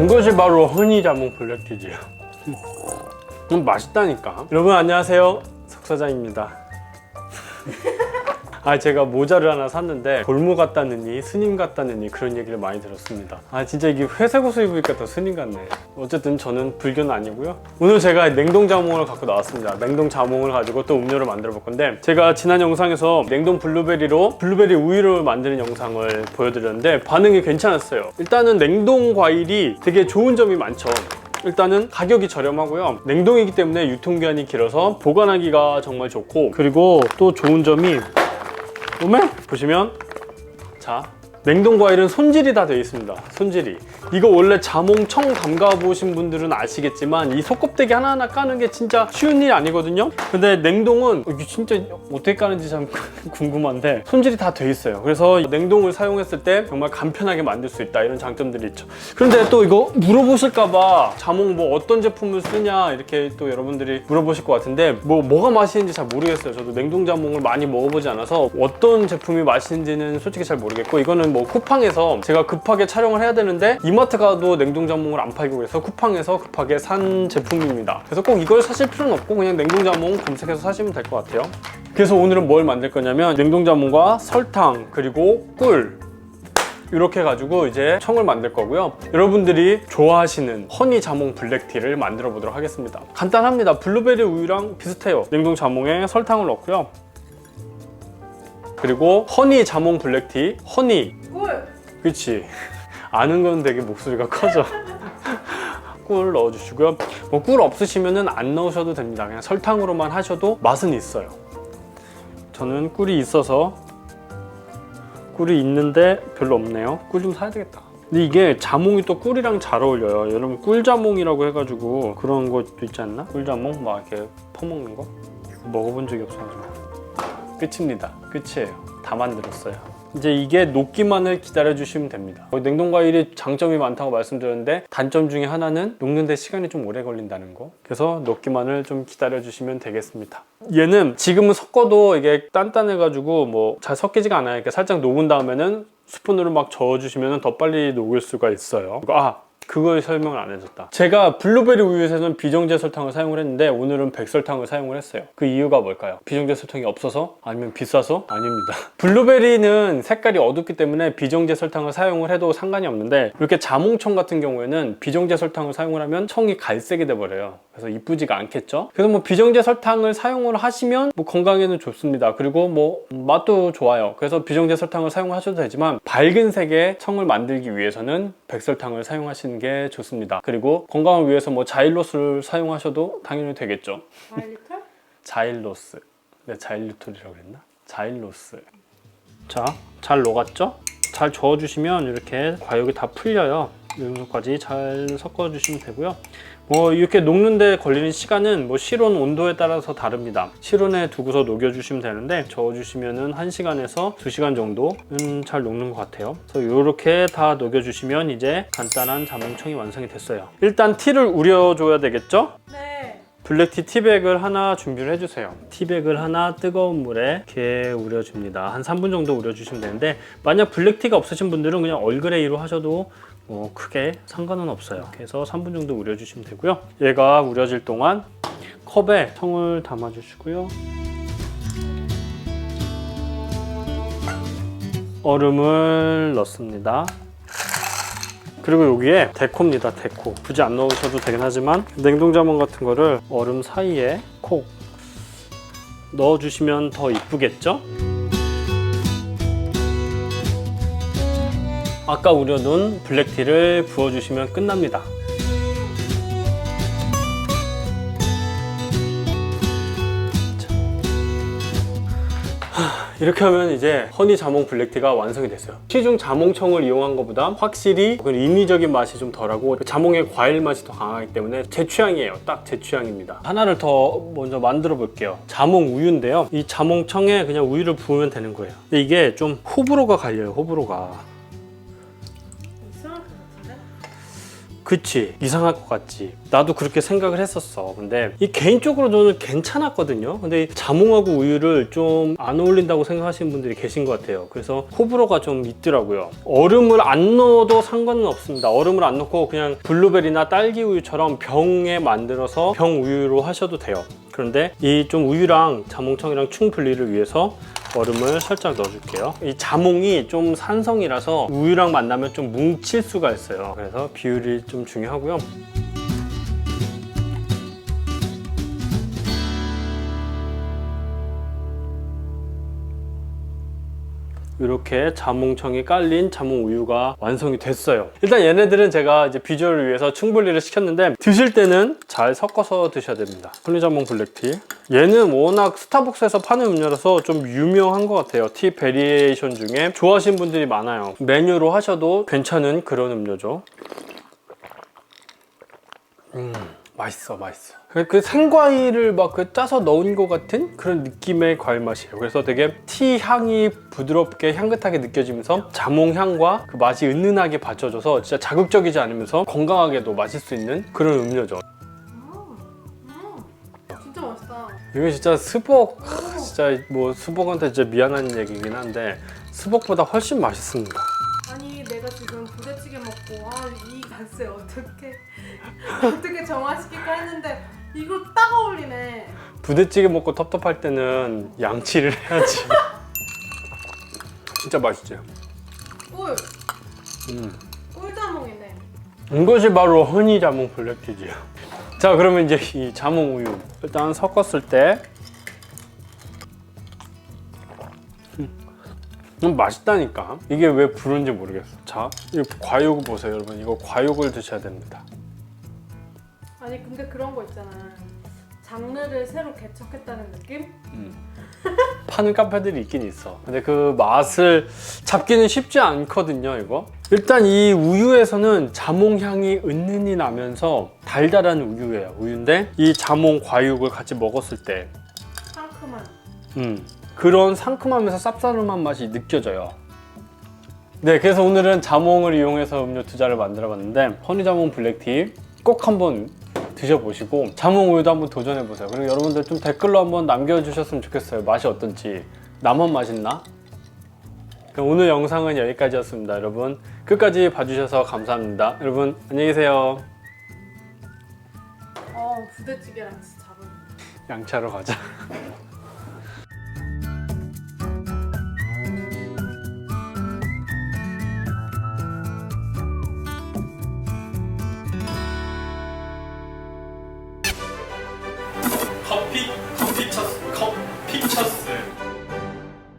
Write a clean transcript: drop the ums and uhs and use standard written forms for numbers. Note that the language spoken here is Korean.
이것이 바로 허니 자몽 블랙티지. 맛있다니까. 여러분 안녕하세요, 석사장입니다. 제가 모자를 하나 샀는데 골무 같다느니 스님 같다느니 그런 얘기를 많이 들었습니다. 진짜 이게 회색 옷을 입으니까 더 스님 같네. 어쨌든 저는 불교는 아니고요. 오늘 제가 냉동 자몽을 갖고 나왔습니다. 냉동 자몽을 가지고 또 음료를 만들어 볼 건데, 제가 지난 영상에서 냉동 블루베리로 블루베리 우유를 만드는 영상을 보여드렸는데 반응이 괜찮았어요. 일단은 냉동 과일이 되게 좋은 점이 많죠. 일단은 가격이 저렴하고요. 냉동이기 때문에 유통기한이 길어서 보관하기가 정말 좋고, 그리고 또 좋은 점이 보시면 자, 냉동 과일은 손질이 다 되어 있습니다. 손질이. 이거 원래 자몽청 담가 보신 분들은 아시겠지만 이 속껍데기 하나하나 까는 게 진짜 쉬운 일이 아니거든요. 근데 냉동은 이게 진짜 어떻게 까는지 참 궁금한데 손질이 다 되어 있어요. 그래서 냉동을 사용했을 때 정말 간편하게 만들 수 있다, 이런 장점들이 있죠. 그런데 또 이거 물어보실까봐 자몽 뭐 어떤 제품을 쓰냐 이렇게 또 여러분들이 물어보실 것 같은데, 뭐가 맛있는지 잘 모르겠어요. 저도 냉동 자몽을 많이 먹어보지 않아서 어떤 제품이 맛있는지는 솔직히 잘 모르겠고, 이거는 뭐 쿠팡에서 제가 급하게 촬영을 해야 되는데 이마트 가도 냉동 자몽을 안 팔고 그래서 쿠팡에서 급하게 산 제품입니다. 그래서 꼭 이걸 사실 필요는 없고 그냥 냉동 자몽 검색해서 사시면 될 것 같아요. 그래서 오늘은 뭘 만들 거냐면 냉동 자몽과 설탕 그리고 꿀 이렇게 가지고 이제 청을 만들 거고요. 여러분들이 좋아하시는 허니 자몽 블랙티를 만들어 보도록 하겠습니다. 간단합니다. 블루베리 우유랑 비슷해요. 냉동 자몽에 설탕을 넣고요. 그리고 허니 자몽 블랙티, 허니 꿀! 그치, 아는 건 되게 목소리가 커져. 꿀 넣어주시고요. 뭐 꿀 없으시면 안 넣으셔도 됩니다. 그냥 설탕으로만 하셔도 맛은 있어요. 저는 꿀이 있어서, 꿀이 있는데 별로 없네요. 꿀 좀 사야 되겠다. 근데 이게 자몽이 또 꿀이랑 잘 어울려요. 여러분 꿀자몽이라고 해가지고 그런 것도 있지 않나? 꿀자몽 막 이렇게 퍼먹는 거? 먹어본 적이 없어가지고. 끝입니다. 끝이에요. 다 만들었어요. 이제 이게 녹기만을 기다려주시면 됩니다. 냉동 과일이 장점이 많다고 말씀드렸는데 단점 중에 하나는 녹는데 시간이 좀 오래 걸린다는 거. 그래서 녹기만을 좀 기다려주시면 되겠습니다. 얘는 지금은 섞어도 이게 단단해가지고 뭐 잘 섞이지가 않아요. 그러니까 살짝 녹은 다음에는 스푼으로 막 저어주시면 더 빨리 녹을 수가 있어요. 그걸 설명을 안 해줬다. 제가 블루베리 우유에서는 비정제 설탕을 사용을 했는데 오늘은 백설탕을 사용을 했어요. 그 이유가 뭘까요? 비정제 설탕이 없어서? 아니면 비싸서? 아닙니다. 블루베리는 색깔이 어둡기 때문에 비정제 설탕을 사용을 해도 상관이 없는데, 이렇게 자몽청 같은 경우에는 비정제 설탕을 사용을 하면 청이 갈색이 돼버려요. 그래서 이쁘지가 않겠죠? 그래서 뭐 비정제 설탕을 사용을 하시면 뭐 건강에는 좋습니다. 그리고 뭐 맛도 좋아요. 그래서 비정제 설탕을 사용하셔도 되지만 밝은 색의 청을 만들기 위해서는 백설탕을 사용하시는 게 좋습니다. 그리고 건강을 위해서 뭐 자일로스를 사용하셔도 당연히 되겠죠. 자일리톨? 자일로스. 내가 자일리톨이라고 그랬나? 자일로스. 자, 잘 녹았죠? 잘 저어주시면 이렇게 과육이 다 풀려요. 이 정도까지 잘 섞어주시면 되고요. 뭐 이렇게 녹는데 걸리는 시간은 뭐 실온 온도에 따라서 다릅니다. 실온에 두고서 녹여주시면 되는데 저어주시면은 1시간에서 2시간 정도는 잘 녹는 것 같아요. 그래서 이렇게 다 녹여주시면 이제 간단한 자몽청이 완성이 됐어요. 일단 티를 우려줘야 되겠죠? 네. 블랙티 티백을 하나 준비를 해주세요. 티백을 하나 뜨거운 물에 이렇게 우려줍니다. 한 3분 정도 우려주시면 되는데, 만약 블랙티가 없으신 분들은 그냥 얼그레이로 하셔도 뭐 크게 상관은 없어요. 그래서 3분 정도 우려주시면 되고요. 얘가 우려질 동안 컵에 청을 담아주시고요. 얼음을 넣습니다. 그리고 여기에 데코입니다. 데코. 굳이 안 넣으셔도 되긴 하지만 냉동 자몽 같은 거를 얼음 사이에 콕 넣어주시면 더 이쁘겠죠? 아까 우려둔 블랙티를 부어주시면 끝납니다. 이렇게 하면 이제 허니 자몽 블랙티가 완성이 됐어요. 시중 자몽청을 이용한 것보다 확실히 인위적인 맛이 좀 덜하고 자몽의 과일 맛이 더 강하기 때문에 제 취향이에요. 딱 제 취향입니다. 하나를 더 먼저 만들어 볼게요. 자몽 우유인데요. 이 자몽청에 그냥 우유를 부으면 되는 거예요. 근데 이게 좀 호불호가 갈려요. 호불호가. 이상할 것 같은데? 그치, 이상할 것 같지. 나도 그렇게 생각을 했었어. 근데 이 개인적으로 저는 괜찮았거든요. 근데 이 자몽하고 우유를 좀 안 어울린다고 생각하시는 분들이 계신 것 같아요. 그래서 호불호가 좀 있더라고요. 얼음을 안 넣어도 상관은 없습니다. 얼음을 안 넣고 그냥 블루베리나 딸기 우유처럼 병에 만들어서 병 우유로 하셔도 돼요. 그런데 이 좀 우유랑 자몽청이랑 충 분리를 위해서 얼음을 살짝 넣어줄게요. 이 자몽이 좀 산성이라서 우유랑 만나면 좀 뭉칠 수가 있어요. 그래서 비율이 좀 중요하고요. 이렇게 자몽청이 깔린 자몽 우유가 완성이 됐어요. 일단 얘네들은 제가 이제 비주얼을 위해서 충분리를 시켰는데 드실 때는 잘 섞어서 드셔야 됩니다. 허니자몽 블랙티. 얘는 워낙 스타벅스에서 파는 음료라서 좀 유명한 것 같아요. 티 베리에이션 중에 좋아하시는 분들이 많아요. 메뉴로 하셔도 괜찮은 그런 음료죠. 맛있어. 그 생과일을 막 그 짜서 넣은 것 같은 그런 느낌의 과일 맛이에요. 그래서 되게 티 향이 부드럽게 향긋하게 느껴지면서 자몽 향과 그 맛이 은은하게 받쳐줘서 진짜 자극적이지 않으면서 건강하게도 마실 수 있는 그런 음료죠. 진짜 맛있다. 이거 진짜 스벅, 진짜 뭐 스벅한테 진짜 미안한 얘기긴 한데 스벅보다 훨씬 맛있습니다. 아니 내가 지금 부대찌개 먹고 이 맛을 어떻게 정화시킬까 했는데 이거 딱 어울리네. 부대찌개 먹고 텁텁할 때는 양치를 해야지. 진짜 맛있지? 꿀자몽이네. 이것이 바로 허니자몽 블랙티지예요. 자, 그러면 이제 이 자몽 우유 일단 섞었을 때 맛있다니까. 이게 왜 부른지 모르겠어. 자, 이 과육 보세요, 여러분. 이거 과육을 드셔야 됩니다. 아니 근데 그런 거 있잖아. 장르를 새로 개척했다는 느낌? 파는 카페들이 있긴 있어. 근데 그 맛을 잡기는 쉽지 않거든요, 이거. 일단 이 우유에서는 자몽 향이 은은히 나면서 달달한 우유예요. 우유인데 이 자몽 과육을 같이 먹었을 때 상큼한. 그런 상큼하면서 쌉싸름한 맛이 느껴져요. 네, 그래서 오늘은 자몽을 이용해서 음료 두 잔을 만들어 봤는데 허니자몽 블랙티 꼭 한번 드셔보시고 자몽 우유도 한번 도전해보세요. 그리고 여러분들 좀 댓글로 한번 남겨주셨으면 좋겠어요. 맛이 어떤지. 나만 맛있나? 그럼 오늘 영상은 여기까지였습니다. 여러분 끝까지 봐주셔서 감사합니다. 여러분 안녕히 계세요. 부대찌개랑 진짜 잘 어울린다. 양치하러 가자.